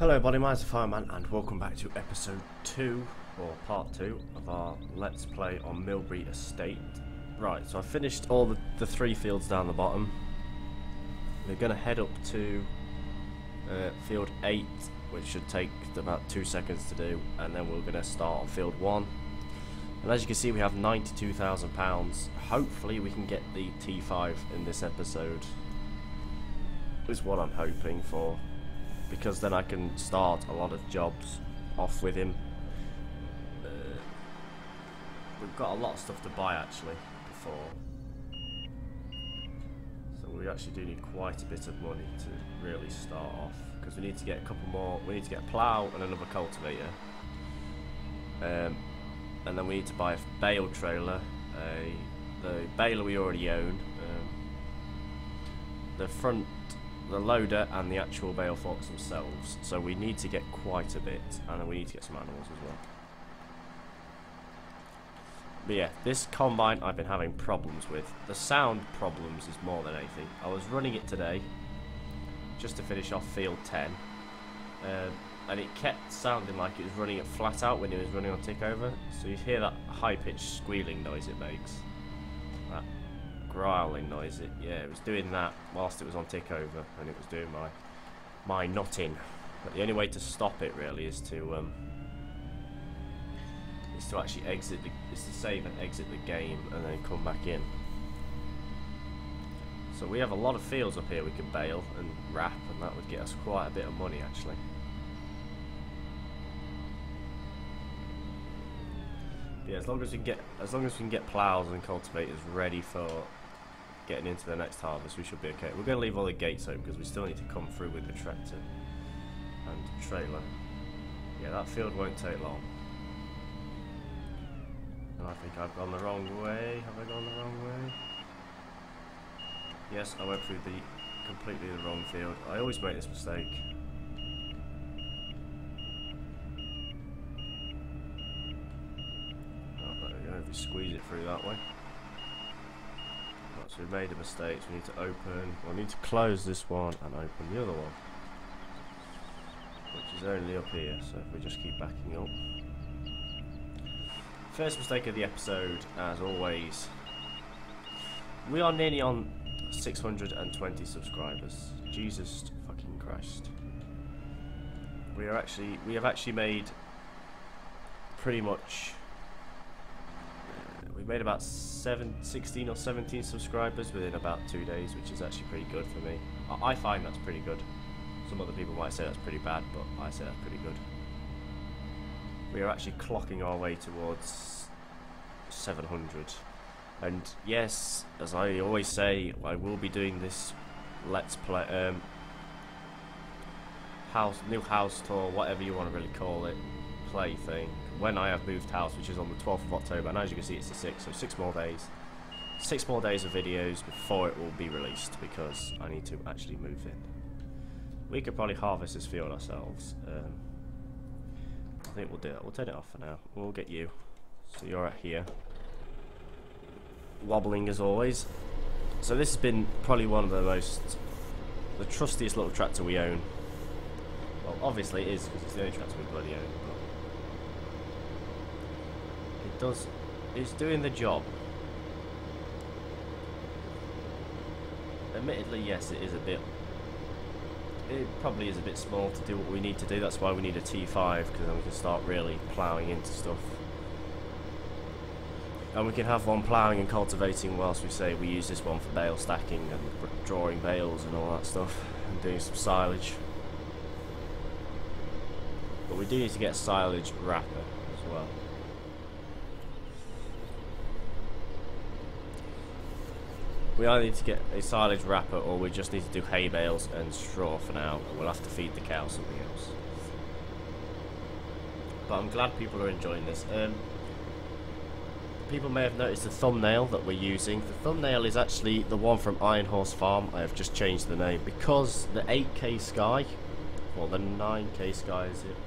Hello everybody, mine's the Fireman and welcome back to episode 2, or part 2, of our Let's Play on Milbury Estate. Right, so I finished all the 3 fields down the bottom. We're going to head up to field 8, which should take about 2 seconds to do, and then we're going to start on field 1. And as you can see, we have £92,000. Hopefully we can get the T5 in this episode, is what I'm hoping for. Because then I can start a lot of jobs off with him. We've got a lot of stuff to buy actually before, so we actually do need quite a bit of money to really start off. Because we need to get a couple more. We need to get a plough and another cultivator, and then we need to buy a bale trailer. The baler we already own. The loader and the actual bale forks themselves, so we need to get quite a bit, and then we need to get some animals as well. But yeah, this combine I've been having problems with. The sound problems is more than anything. I was running it today just to finish off field 10, and it kept sounding like it was running it flat out when it was running on tick over, so you hear that high-pitched squealing noise it makes, that growling noise. It was doing that whilst it was on tick over, and it was doing my nutting. But the only way to stop it really is to actually save and exit the game and then come back in. So we have a lot of fields up here we can bale and wrap, and that would get us quite a bit of money actually. But yeah, as long as we can get ploughs and cultivators ready for getting into the next harvest, we should be okay. We're going to leave all the gates open because we still need to come through with the tractor and trailer. Yeah, that field won't take long. And I think I've gone the wrong way. Have I gone the wrong way? Yes, I went through completely the wrong field. I always make this mistake. Oh, there we go. If we squeeze it through that way. So we made a mistake, so we need to open, we need to close this one and open the other one, which is only up here, so if we just keep backing up. First mistake of the episode, as always. We are nearly on 620 subscribers. Jesus fucking Christ. We have actually made pretty much, we made about 16 or 17 subscribers within about 2 days, which is actually pretty good for me. I find that's pretty good. Some other people might say that's pretty bad, but I say that's pretty good. We are actually clocking our way towards 700. And yes, as I always say, I will be doing this Let's Play, new house tour, whatever you want to really call it, play thing, when I have moved house, which is on the 12th of October, and as you can see it's the 6th, so 6 more days. 6 more days of videos before it will be released, because I need to actually move in. We could probably harvest this field ourselves. I think we'll do that. We'll turn it off for now. We'll get you. So you're out here. Wobbling as always. So this has been probably one of the trustiest little tractor we own. Well, obviously it is, because it's the only tractor we bloody own. It's doing the job. Admittedly, yes, it probably is a bit small to do what we need to do. That's why we need a T5, because then we can start really ploughing into stuff. And we can have one ploughing and cultivating whilst we use this one for bale stacking and drawing bales and all that stuff, and doing some silage. But we do need to get a silage wrapper as well. We either need to get a silage wrapper, or we just need to do hay bales and straw for now, and we'll have to feed the cows something else. But I'm glad people are enjoying this. People may have noticed the thumbnail that we're using. The thumbnail is actually the one from Iron Horse Farm. I have just changed the name because the 8K Sky, or the 9K Sky is it?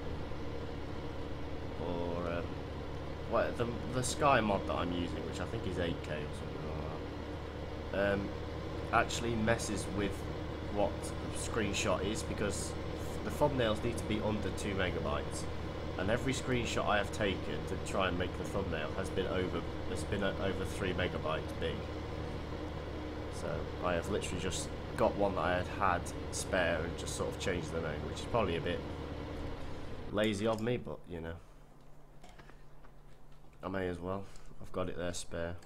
Or what, the Sky mod that I'm using, which I think is 8K or something like that. Actually messes with what the screenshot is, because the thumbnails need to be under 2 megabytes, and every screenshot I have taken to try and make the thumbnail has been over 3 megabytes big. So I have literally just got one that I had spare and just sort of changed the name, which is probably a bit lazy of me, but you know, I may as well. I've got it there spare.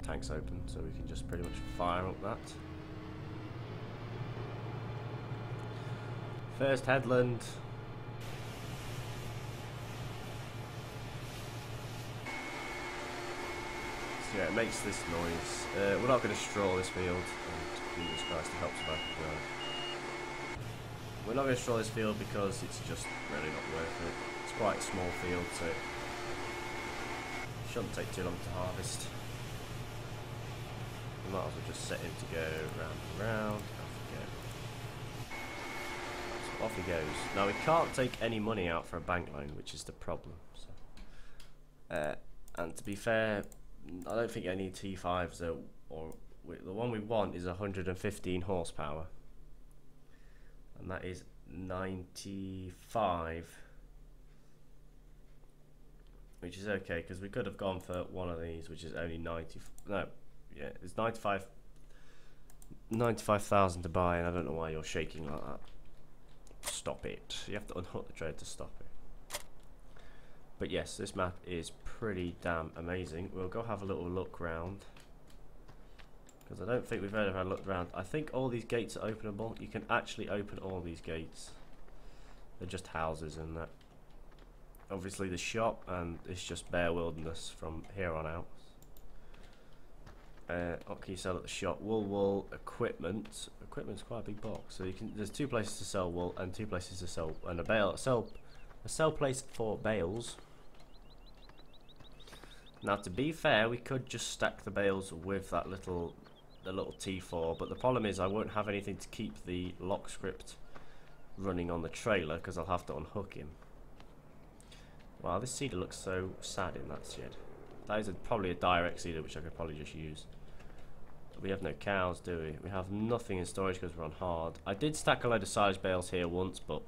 The tank's open, so we can just pretty much fire up that. First headland. So yeah, it makes this noise. We're not going to straw this field. Oh, Jesus Christ, it helps if I can go. We're not going to straw this field because it's just really not worth it. It's quite a small field, so it shouldn't take too long to harvest. We might as well just set him to go round and round. Off he goes. Now we can't take any money out for a bank loan, which is the problem. So, and to be fair, I don't think any T5s are, or the one we want is 115 horsepower, and that is 95, which is okay because we could have gone for one of these, which is only 90. No, yeah, it's 95,000 to buy, and I don't know why you're shaking like that. Stop it. You have to unhook the trade to stop it. But yes, this map is pretty damn amazing. We'll go have a little look round, because I don't think we've ever had a look round. I think all these gates are openable. You can actually open all these gates. They're just houses and that. Obviously the shop, and it's just bare wilderness from here on out. What can you sell at the shop? Wool, equipment. Equipment's quite a big box, so you can. There's 2 places to sell wool and 2 places to sell, and a sell place for bales. Now, to be fair, we could just stack the bales with that the little T4, but the problem is I won't have anything to keep the lock script running on the trailer because I'll have to unhook him. Wow, this cedar looks so sad in that shed. That is probably a direct cedar, which I could probably just use. We have no cows, do we? We have nothing in storage because we're on hard. I did stack a load of silage bales here once, but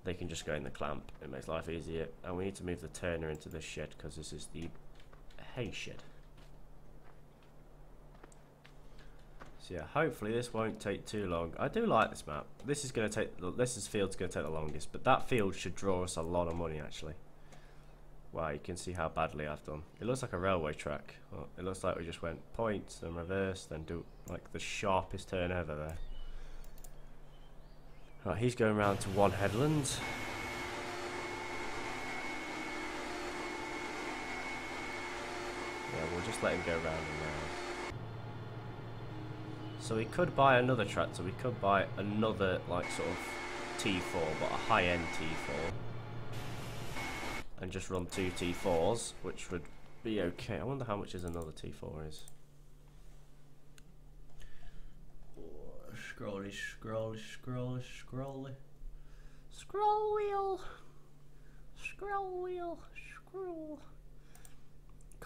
they can just go in the clamp. It makes life easier. And we need to move the turner into this shed because this is the hay shed. So yeah, hopefully this won't take too long. I do like this map. This field's going to take the longest, but that field should draw us a lot of money actually. Wow, you can see how badly I've done. It looks like a railway track. Well, it looks like we just went points and reverse, then do like the sharpest turn ever there. Right, he's going round to 1 headland. Yeah, we'll just let him go round and round. So we could buy another tractor. We could buy another like sort of T4, but a high-end T4. And just run 2 T4s, which would be okay. I wonder how much is another T4 is. Scrolly, scrolly, scrolly, scrolly. Scroll wheel. Scroll wheel. Scroll.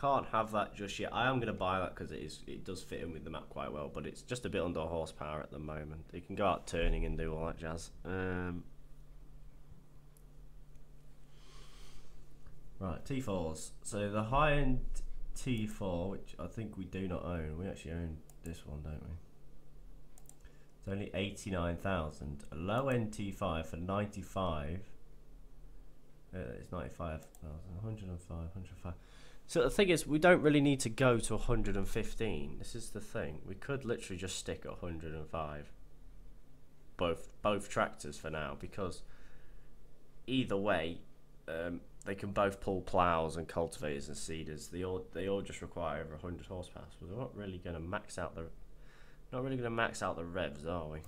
Can't have that just yet. I am going to buy that because it does fit in with the map quite well, but it's just a bit under horsepower at the moment. It can go out turning and do all that jazz. Right, T4s. So the high-end T4, which I think we do not own. We actually own this one, don't we? It's only 89,000. A low-end T5 for 95. It's 95,000. 105, 105. So the thing is, we don't really need to go to 115. This is the thing. We could literally just stick at 105. Both tractors for now, because either way, they can both pull plows and cultivators and seeders. They all just require over 100 horsepower. So we're not really going to max out the revs, are we?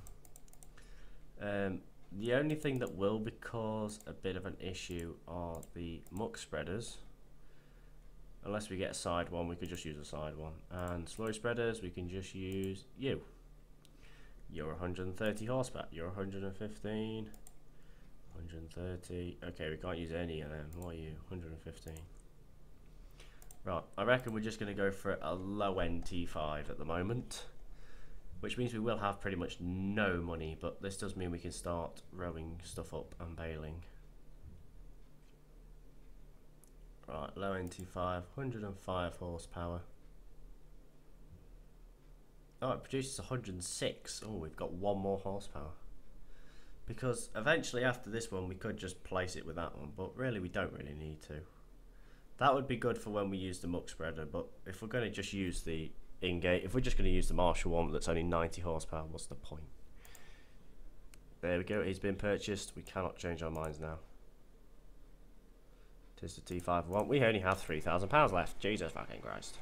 The only thing that will cause a bit of an issue are the muck spreaders. Unless we get a side one, we could just use a side one. And slurry spreaders, we can just use you. You're 130 horsepower. You're 115. 130. Okay, we can't use any of them. What are you? 115. Right, I reckon we're just going to go for a low-end T5 at the moment. which means we will have pretty much no money, but this does mean we can start rowing stuff up and baling. Right, low NT5, 105 horsepower. Oh, it produces 106. Oh, we've got 1 more horsepower. Because eventually after this one we could just place it with that one, but really we don't really need to. That would be good for when we use the muck spreader, but if we're going to just use the in-gate, if we're just going to use the Marshall one that's only 90 horsepower, what's the point? There we go, he's been purchased. We cannot change our minds now. Tis the T5 one. We only have £3,000 left. Jesus fucking Christ.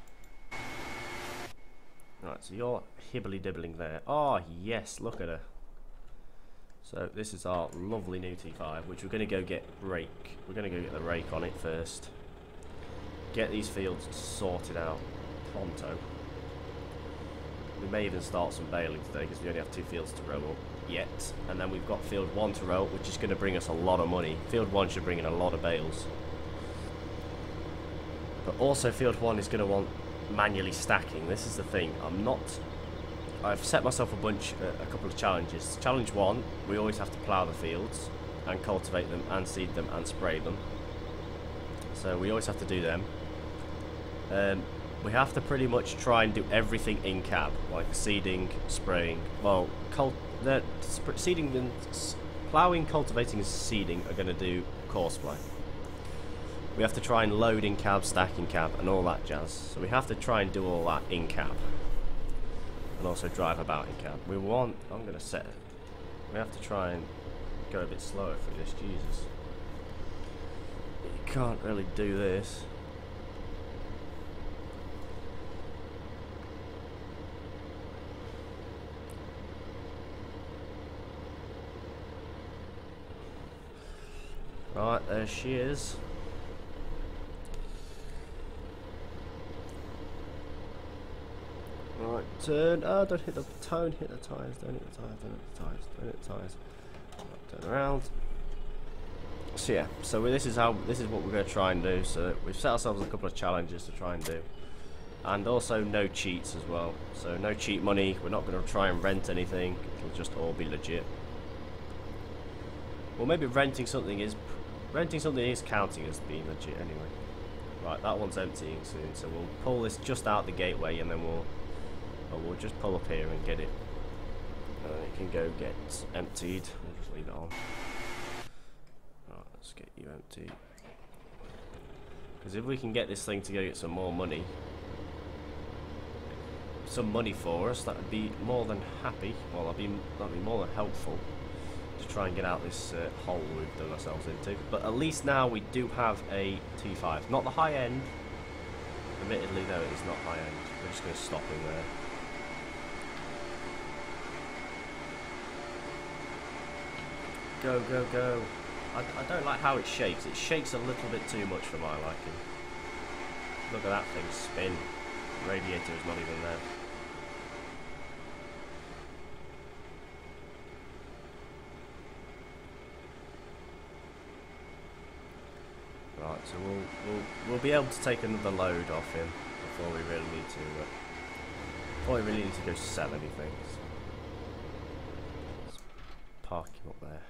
Right, so you're hibbly-dibbling there. Oh, yes, look at her. So this is our lovely new T5, which we're going to go get rake. We're going to go get the rake on it first. Get these fields sorted out pronto. We may even start some baling today because we only have 2 fields to row up yet. And then we've got field 1 to row, which is going to bring us a lot of money. Field 1 should bring in a lot of bales. But also field 1 is going to want manually stacking. This is the thing. I've set myself a couple of challenges. Challenge 1, we always have to plough the fields and cultivate them and seed them and spray them. So we always have to do them. We have to pretty much try and do everything in cab, like seeding, spraying. Well, seeding and ploughing, cultivating, and seeding are going to do courseplay. We have to try and load in cab, stack in cab, and all that jazz. So we have to try and do all that in cab, and also drive about in cab. I'm going to set it. We have to try and go a bit slower through this. Jesus, you can't really do this. Right, there she is. Right, turn. Oh, don't hit the tone, hit the tyres, don't hit the tyres, don't hit the tyres, don't hit the tyres. Right, turn around. So yeah, so this is what we're going to try and do. So we've set ourselves a couple of challenges to try and do. And also no cheats as well. So no cheat money, we're not going to try and rent anything, it'll just all be legit. Well, maybe renting something is counting as being legit anyway. Right, that one's emptying soon, so we'll pull this just out the gateway and then we'll just pull up here and get it. It can go get emptied. We'll just leave it on. Right, let's get you emptied. Because if we can get this thing to go get some more money, for us, that would be more than happy. Well, that'd be more than helpful to try and get out this hole we've done ourselves into. But at least now we do have a T5. Not the high end. Admittedly, though, it is not high end. We're just going to stop in there. Go, go, go. I don't like how it shakes. It shakes a little bit too much for my liking. Look at that thing spin. The radiator is not even there. Right, so we'll be able to take another load off him before we really need to go sell anything. Let's park him up there.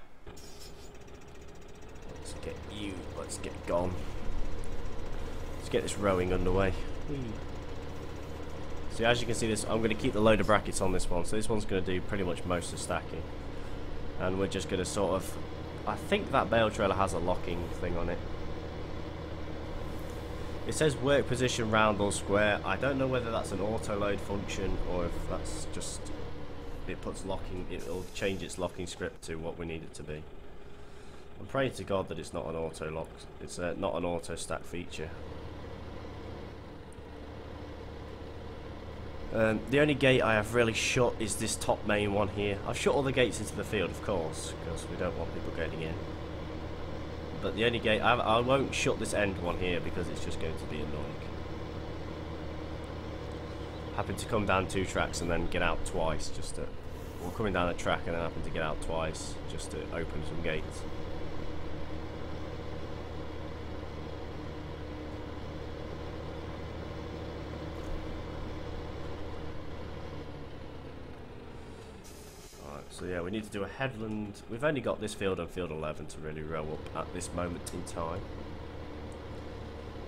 Let's get gone. Let's get this rowing underway. So as you can see, I'm going to keep the loader brackets on this one. So this one's going to do pretty much most of the stacking, and we're just going to sort of. I think that bale trailer has a locking thing on it. It says work position round or square. I don't know whether that's an auto load function or if that's just it puts locking. It'll change its locking script to what we need it to be. I'm praying to God that it's not an auto lock. It's not an auto stack feature. The only gate I have really shut is this top main one here. I've shut all the gates into the field, of course, because we don't want people getting in. But the only gate, I won't shut this end one here because it's just going to be annoying. Happen to come down 2 tracks and then get out twice, or coming down a track and then happen to get out twice just to open some gates. So yeah, we need to do a headland. We've only got this field and field 11 to really row up at this moment in time.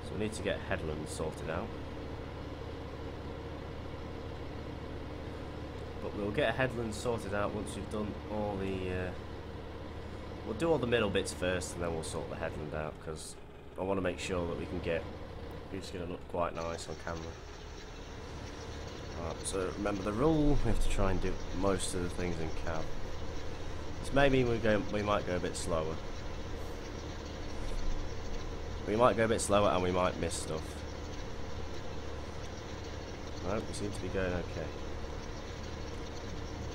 So we need to get headland sorted out. But we'll get headland sorted out once we've done all the... we'll do all the middle bits first and then we'll sort the headland out, because I want to make sure that we can get... It's going to look quite nice on camera. Right, so remember the rule, we have to try and do most of the things in cab. So maybe we might go a bit slower. We might go a bit slower and we might miss stuff. No, we seem to be going okay.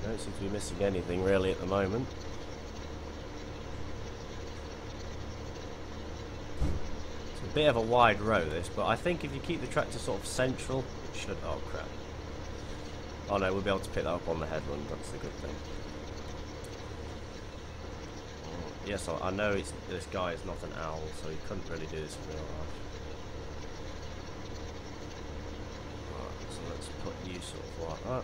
Don't seem to be missing anything really at the moment. It's a bit of a wide row this, but I think if you keep the tractor sort of central, it should... Oh crap. Oh no, we'll be able to pick that up on the headland, that's the good thing. Yes, I know this guy is not an owl, so he couldn't really do this in real life. Right, so let's put you sort of like that.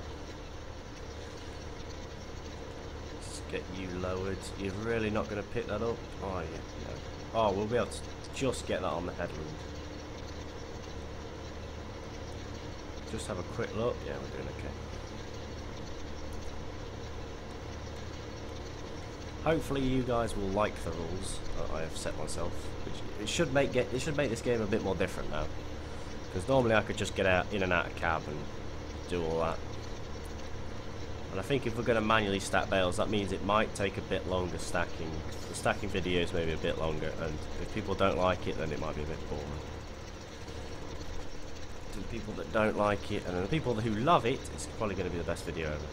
Let's get you lowered. You're really not going to pick that up? Oh yeah, no. Oh, we'll be able to just get that on the headland. Just have a quick look. Yeah, we're doing okay. Hopefully you guys will like the rules that I have set myself. It should make this game a bit more different now. Because normally I could just get out in and out of cab and do all that. And I think if we're going to manually stack bales, that means it might take a bit longer stacking. The stacking videos may be a bit longer, and if people don't like it, then it might be a bit boring. To the people that don't like it, and the people who love it, it's probably going to be the best video ever.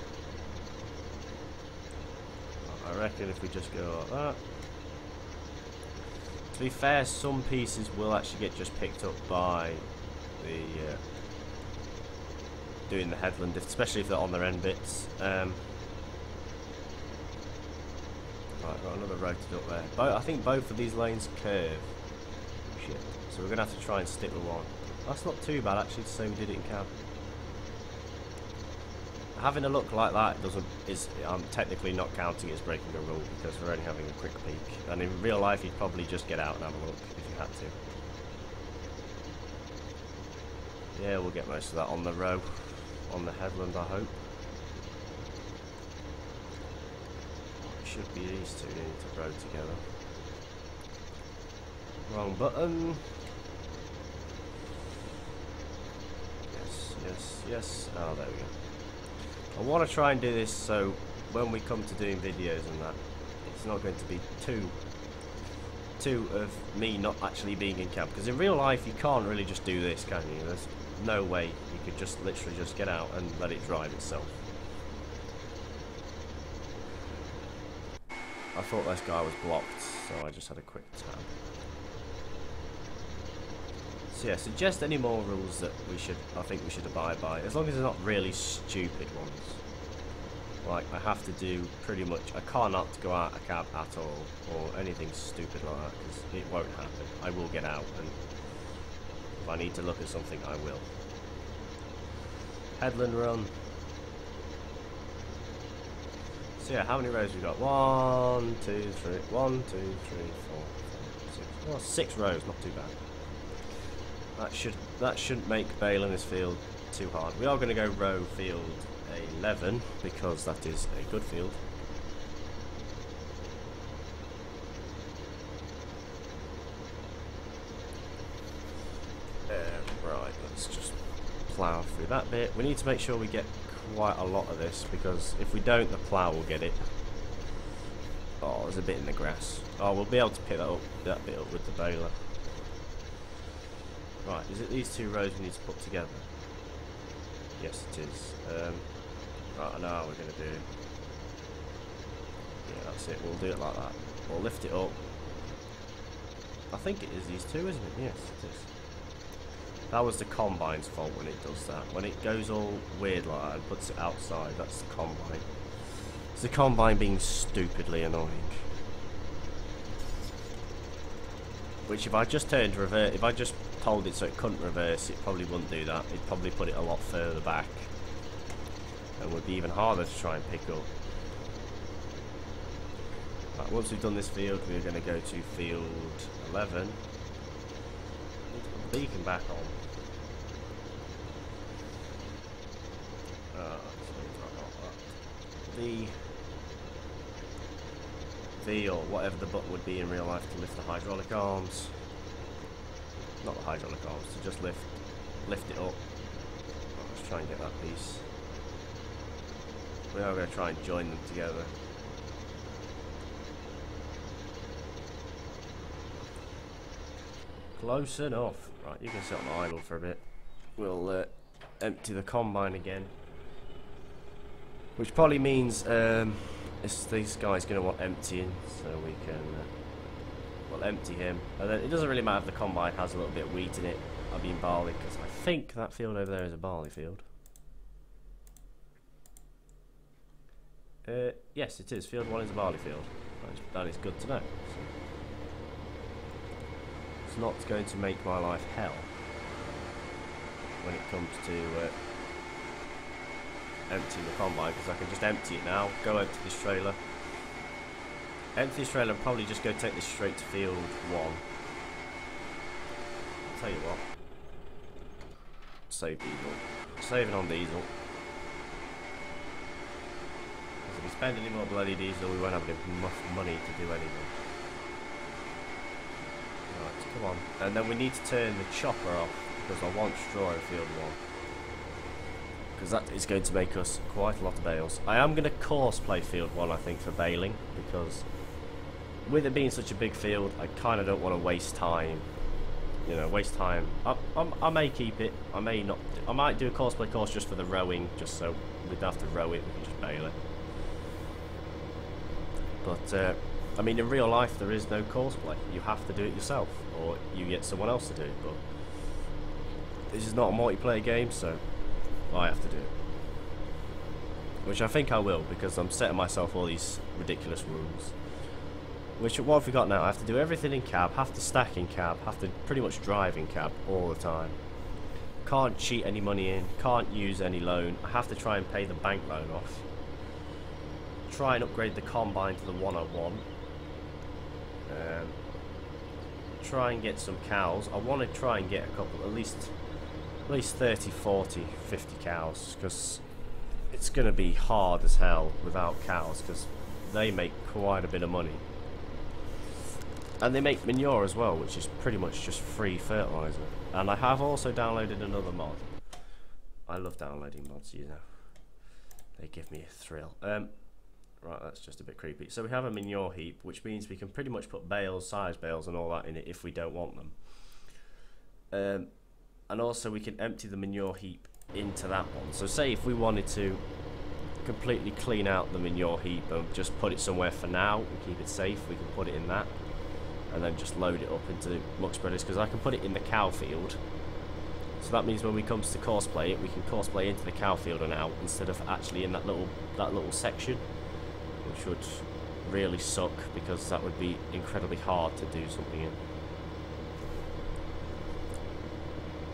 I reckon if we just go like that. To be fair, some pieces will actually get just picked up by the doing the headland, especially if they're on their end bits. Right, got another rotated up there. I think both of these lanes curve. Shit. So we're gonna have to try and stick with one. That's not too bad actually to say we did it in cab. Having a look like that I'm technically not counting it as breaking a rule, because we're only having a quick peek. And in real life you'd probably just get out and have a look if you had to. Yeah, we'll get most of that on the row, on the headland I hope. It should be these two need to row together. Wrong button. Yes, yes, yes. Oh, there we go. I want to try and do this so when we come to doing videos and that, it's not going to be too of me not actually being in camp. Because in real life you can't really just do this, can you? There's no way you could just literally just get out and let it drive itself. I thought this guy was blocked, so I just had a quick tap. So yeah, suggest any more rules that I think we should abide by, as long as they're not really stupid ones. Like I have to do pretty much, I cannot go out a cab at all, or anything stupid like that, because it won't happen. I will get out, and if I need to look at something, I will. Headland run. So yeah, how many rows we got? 1, 2, 3, 1, 2, 3, 4, 5, 6. Well, 6 rows, not too bad. That shouldn't make bale in this field too hard. We are going to go row field 11 because that is a good field. Right, let's just plough through that bit. We need to make sure we get quite a lot of this, because if we don't, the plough will get it. Oh, there's a bit in the grass. Oh, we'll be able to pick that bit up with the baler. Right, is it these 2 rows we need to put together? Yes, it is. Right, I know how we're going to do it. Yeah, that's it. We'll do it like that. We'll lift it up. I think it is these 2, isn't it? Yes, it is. That was the combine's fault when it does that. When it goes all weird like that and puts it outside, that's the combine. It's the combine being stupidly annoying. Which if I just turned reverse, if I just told it so it couldn't reverse, it probably wouldn't do that. It'd probably put it a lot further back and would be even harder to try and pick up. Right, once we've done this field, we're going to go to field 11. Beacon back on. V or whatever the button would be in real life to lift the hydraulic arms. Not the hydraulic arms, to just lift it up. Let's try and get that piece. We are going to try and join them together. Close enough. Right, you can sit on idle for a bit. We'll empty the combine again. Which probably means this guy's going to want emptying, so we can we'll empty him. And then it doesn't really matter if the combine has a little bit of wheat in it. I mean barley, because I think that field over there is a barley field. Yes, it is. Field 1 is a barley field. That is good to know. So it's not going to make my life hell when it comes to emptying the combine, because I can just empty it now, go empty this trailer. Empty this trailer and probably just go take this straight to field 1. I'll tell you what. Save diesel. Saving on diesel. If we spend any more bloody diesel, we won't have enough money to do anything. Right, come on. And then we need to turn the chopper off, because I want straw in field 1. Because that is going to make us quite a lot of bales. I am going to course play field 1, I think, for baling, because with it being such a big field, I kind of don't want to waste time. You know, waste time. I may keep it, I may not. I might do a course play course just for the rowing, just so we don't have to row it, we can just bale it. But, I mean, in real life, there is no course play. You have to do it yourself, or you get someone else to do it. But this is not a multiplayer game, so I have to do it. Which I think I will, because I'm setting myself all these ridiculous rules. Which, what have we got now? I have to do everything in cab, have to stack in cab, have to pretty much drive in cab all the time. Can't cheat any money in, can't use any loan. I have to try and pay the bank loan off. Try and upgrade the combine to the 101. Try and get some cows. I want to try and get a couple, at least 30, 40, 50 cows, because it's going to be hard as hell without cows, because they make quite a bit of money. And they make manure as well, which is pretty much just free fertilizer. And I have also downloaded another mod. I love downloading mods, you know. They give me a thrill. Right, that's just a bit creepy. So we have a manure heap, which means we can pretty much put bales, size bales and all that in it if we don't want them. And also we can empty the manure heap into that one. So say if we wanted to completely clean out the manure heap and just put it somewhere for now and keep it safe, we can put it in that. And then just load it up into muck spreaders, because I can put it in the cow field. So that means when we come to course play it, we can course play into the cow field and out, instead of actually in that little section. Which would really suck, because that would be incredibly hard to do something in.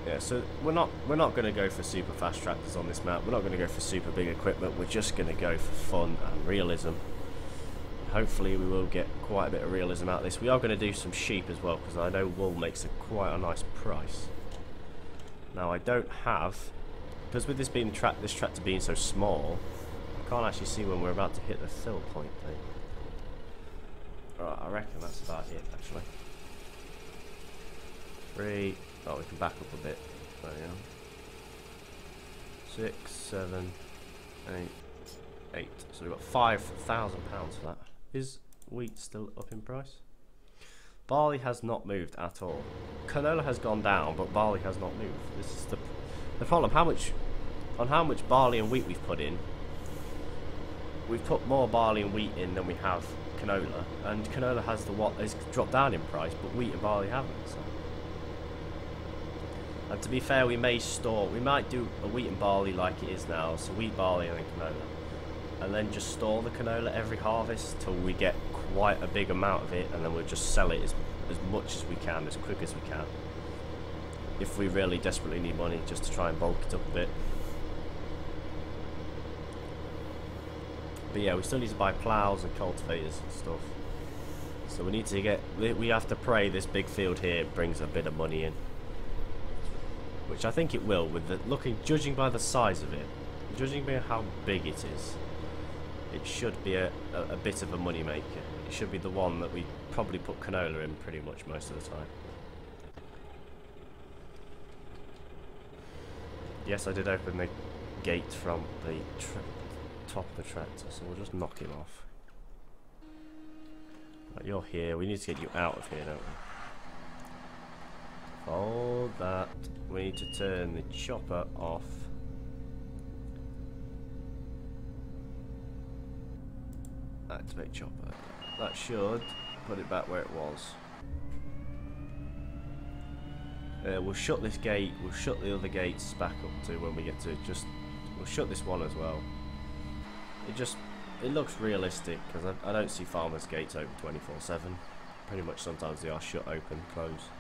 Yeah, so we're not going to go for super fast tractors on this map. We're not going to go for super big equipment. We're just going to go for fun and realism. Hopefully we will get quite a bit of realism out of this. We are going to do some sheep as well, because I know wool makes quite a nice price. Now I don't have, because with this being this tractor being so small, can't actually see when we're about to hit the fill point thing. Alright, I reckon that's about it actually. 3, oh, we can back up a bit. There we are. 6, 7, 8, 8. So we've got £5,000 for that. Is wheat still up in price? Barley has not moved at all. Canola has gone down, but barley has not moved. This is the problem. How much barley and wheat we've put in? We've put more barley and wheat in than we have canola, and canola has dropped down in price, but wheat and barley haven't. So. And to be fair, we might do a wheat and barley like it is now, so wheat, barley, and then canola, and then just store the canola every harvest till we get quite a big amount of it, and then we'll just sell it as much as we can, as quick as we can, if we really desperately need money, just to try and bulk it up a bit. But yeah, we still need to buy plows and cultivators and stuff. So we need to get, we have to pray this big field here brings a bit of money in. Which I think it will, with the judging by the size of it, judging by how big it is, it should be a bit of a money maker. It should be the one that we probably put canola in pretty much most of the time. Yes, I did open the gate from the top of the tractor, so we'll just knock him off. Right, you're here. We need to get you out of here, don't we? Hold that. We need to turn the chopper off. Activate chopper. That should put it back where it was. We'll shut this gate. We'll shut the other gates back up to when we get to just. We'll shut this one as well. It looks realistic because I don't see farmers' gates open 24/7. Pretty much sometimes they are shut, open, close.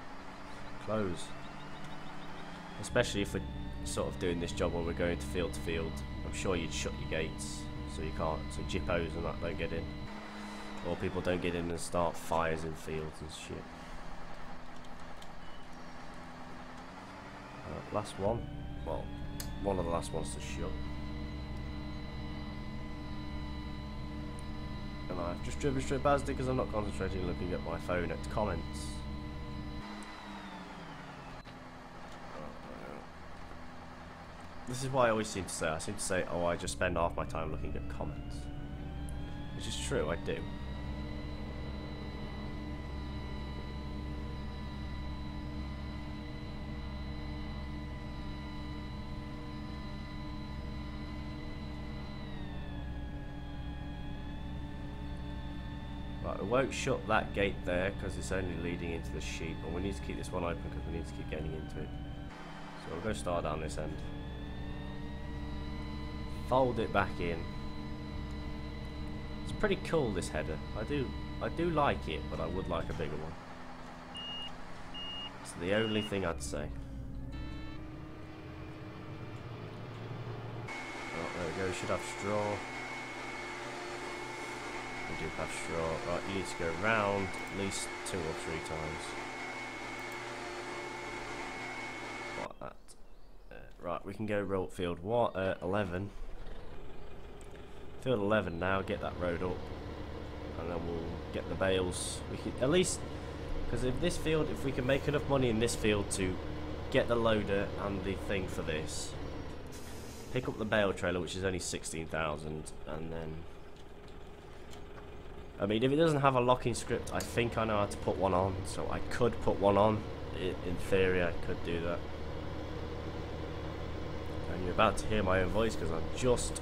Especially if we're sort of doing this job where we're going to field. I'm sure you'd shut your gates so you can't, so jippos and that don't get in. Or people don't get in and start fires in fields and shit. Last one. Well, one of the last ones to shut. And I've just driven straight past it because I'm not concentrating looking at my phone at comments. This is what I always seem to say. I seem to say, oh, I just spend half my time looking at comments. Which is true, I do. Right, we won't shut that gate there because it's only leading into the sheep, but we need to keep this one open because we need to keep getting into it. So we'll go start down this end. Fold it back in. It's pretty cool, this header. I do like it, but I would like a bigger one. It's the only thing I'd say. Oh, there we go. We should have straw. We do have straw. Right, you need to go round at least 2 or 3 times. Like that. Right, we can go roll field 11. Field 11 now, get that road up. And then we'll get the bales. We can, at least, because if we can make enough money in this field to get the loader and the thing for this, pick up the bale trailer, which is only 16,000, and then, I mean, if it doesn't have a locking script, I think I know how to put one on, so I could put one on. In theory, I could do that. And you're about to hear my own voice because I'm just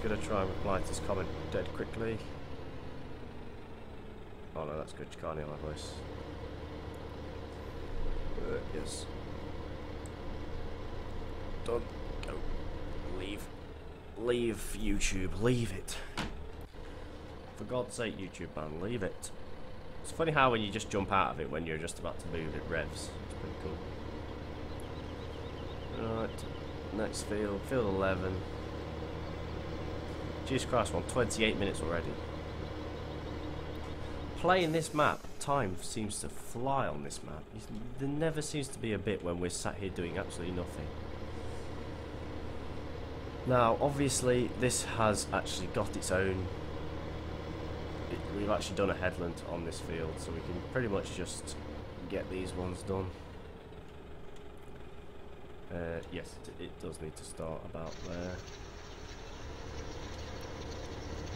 gonna try and reply to this comment dead quickly. Oh no, that's good. You can't hear my voice. Yes. Done. Go. Leave YouTube. Leave it. For God's sake, YouTube man, leave it. It's funny how when you just jump out of it when you're just about to move, it revs. It's pretty cool. Right. Next field. Field 11. Jesus Christ, we're on 28 minutes already. Playing this map, time seems to fly on this map. There never seems to be a bit when we're sat here doing absolutely nothing. Now, obviously, this has actually got its own... We've actually done a headland on this field, so we can pretty much just get these ones done. Yes, it does need to start about there.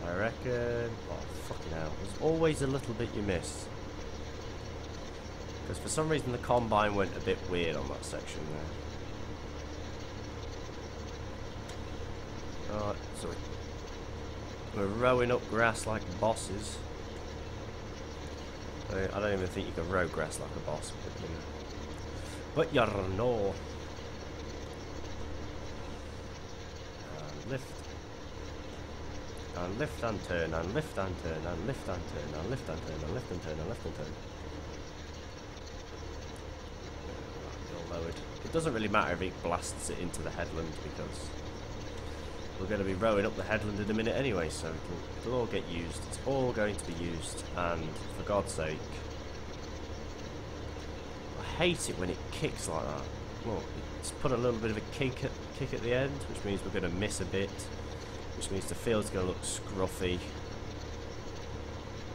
I reckon... Oh, fucking hell. There's always a little bit you miss. Because for some reason the combine went a bit weird on that section there. Alright, so we're rowing up grass like bosses. I don't even think you can row grass like a boss, but you know. But you know. Lift. And lift and turn, and lift and turn, and lift and turn, and lift and turn, and lift and turn, and lift and turn. You're lowered. It doesn't really matter if it blasts it into the headland because we're going to be rowing up the headland in a minute anyway, so it'll all get used. It's all going to be used, and for God's sake, I hate it when it kicks like that. Look, it's put a little bit of a kick at the end, which means we're going to miss a bit, which means the field's going to look scruffy,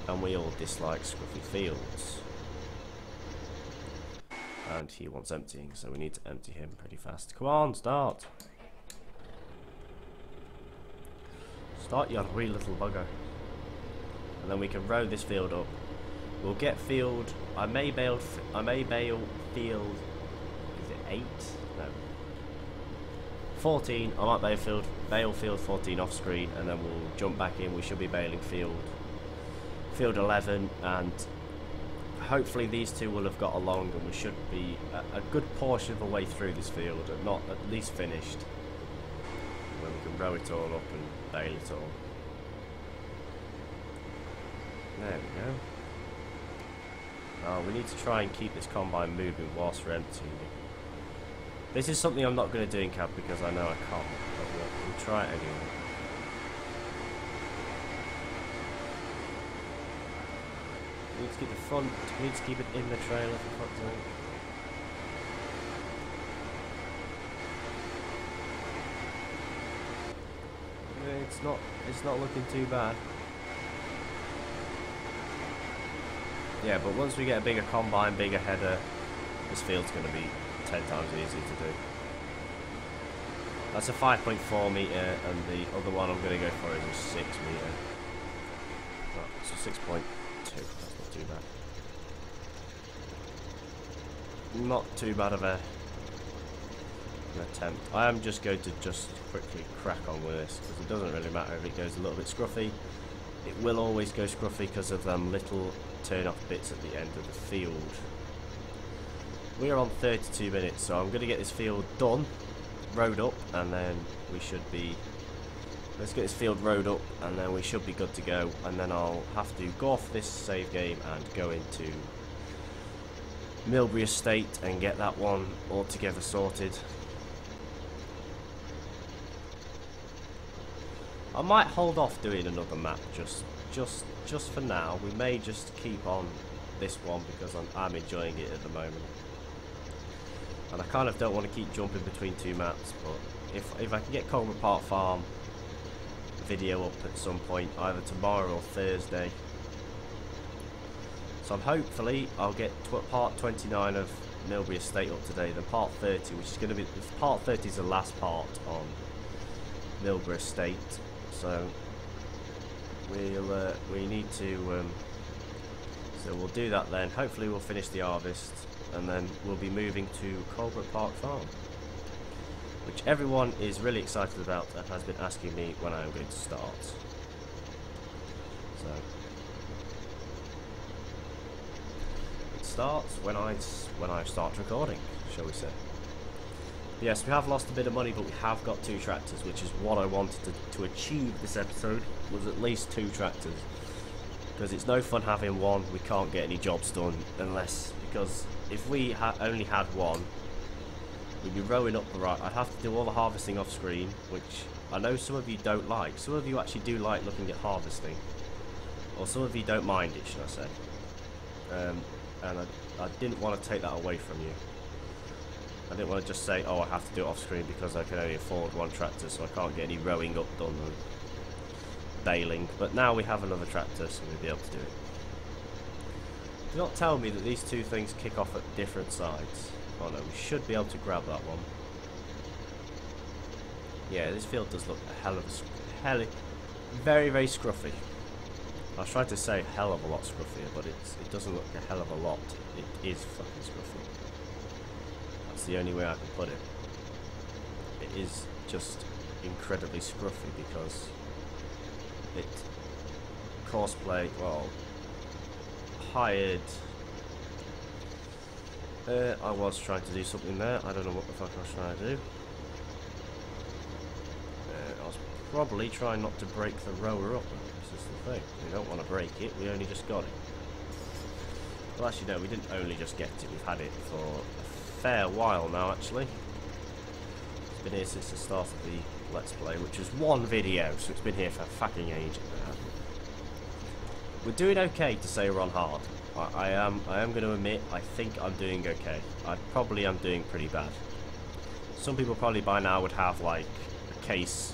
and we all dislike scruffy fields. And he wants emptying, so we need to empty him pretty fast. Come on, start! Start, you wee little bugger. And then we can row this field up. We'll get field. I may bail field. Is it 8? No. 14. I might bail field 14 off screen, and then we'll jump back in. We should be bailing field 11, and hopefully these two will have got along, and we should be a good portion of the way through this field, and not at least finished. When we can row it all up and bail it all. There we go. Oh, we need to try and keep this combine moving whilst we're emptying it. This is something I'm not going to do in cab because I know I can't, but we'll try it anyway. We need to keep the front, we need to keep it in the trailer for fuck's sake. It's not looking too bad. Yeah, but once we get a bigger combine, bigger header, this field's going to be 10 times easier to do. That's a 5.4 metre, and the other one I'm going to go for is a 6 metre. Oh, it's a 6.2, that's not too bad. Not too bad of an attempt. I am just going to quickly crack on with this, because it doesn't really matter if it goes a little bit scruffy. It will always go scruffy because of them little turn off bits at the end of the field. We are on 32 minutes, so I'm going to get this field done, rowed up, and then we should be... Let's get this field rowed up, and then we should be good to go, and then I'll have to go off this save game and go into Milbury Estate and get that one all together sorted. I might hold off doing another map just for now. We may just keep on this one because I'm enjoying it at the moment. And I kind of don't want to keep jumping between two maps, but if I can get Colbert Park Farm video up at some point, either tomorrow or Thursday. So hopefully I'll get part 29 of Milbury Estate up today, then part 30, which is going to be... Part 30 is the last part on Milbury Estate. So we need to so we'll do that then. Hopefully we'll finish the harvest, and then we'll be moving to Colbert Park Farm, which everyone is really excited about and has been asking me when I am going to start. So it starts when I start recording, shall we say. Yes, we have lost a bit of money, but we have got 2 tractors, which is what I wanted to achieve this episode, was at least 2 tractors. Because it's no fun having one, we can't get any jobs done unless... Because if we only had one, we'd be rowing up the right... I'd have to do all the harvesting off screen, which I know some of you don't like. Some of you actually do like looking at harvesting. Or some of you don't mind it, should I say. And I didn't want to take that away from you. I didn't want to just say, oh, I have to do it off screen because I can only afford 1 tractor, so I can't get any rowing up done and baling. But now we have another tractor, so we'll be able to do it. Do not tell me that these 2 things kick off at different sides. Oh no, we should be able to grab that one. Yeah, this field does look a hell of a... very, very scruffy. I was trying to say a hell of a lot scruffier, but it doesn't look a hell of a lot. It is fucking scruffy. That's the only way I can put it. It is just incredibly scruffy because it cosplay, well, hired... I was trying to do something there. I don't know what the fuck I was trying to do. I was probably trying not to break the rower up. This is the thing. We don't want to break it. We only just got it. Well, actually, no. We didn't only just get it. We've had it for a fair while now, actually. It's been here since the start of the Let's Play, which is one video, so it's been here for fucking ages now. We're doing okay to say we're on hard. I am going to admit, I think I'm doing okay. I probably am doing pretty bad. Some people probably by now would have like a case.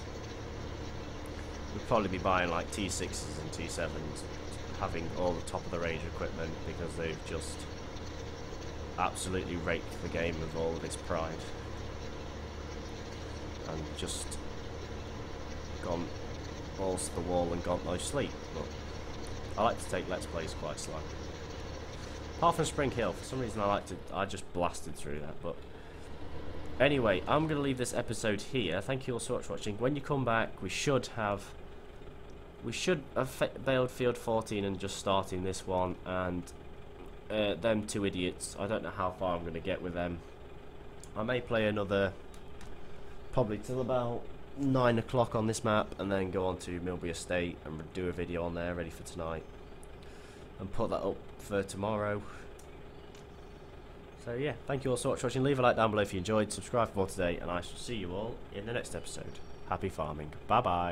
Would probably be buying like T6s and T7s, having all the top of the range equipment because they've just absolutely raked the game with all of its pride. And just gone balls to the wall and got no sleep. But I like to take Let's Plays quite slow. Apart from Spring Hill, for some reason I just blasted through that. But anyway, I'm going to leave this episode here. Thank you all so much for watching. When you come back, we should have bailed Field 14 and just starting this one. And them two idiots, I don't know how far I'm going to get with them. I may play another, probably till about 9 o'clock on this map, and then go on to Milbury Estate and do a video on there ready for tonight. And put that up for tomorrow. So yeah, thank you all so much for watching. Leave a like down below if you enjoyed. Subscribe for more today, and I shall see you all in the next episode. Happy farming. Bye bye.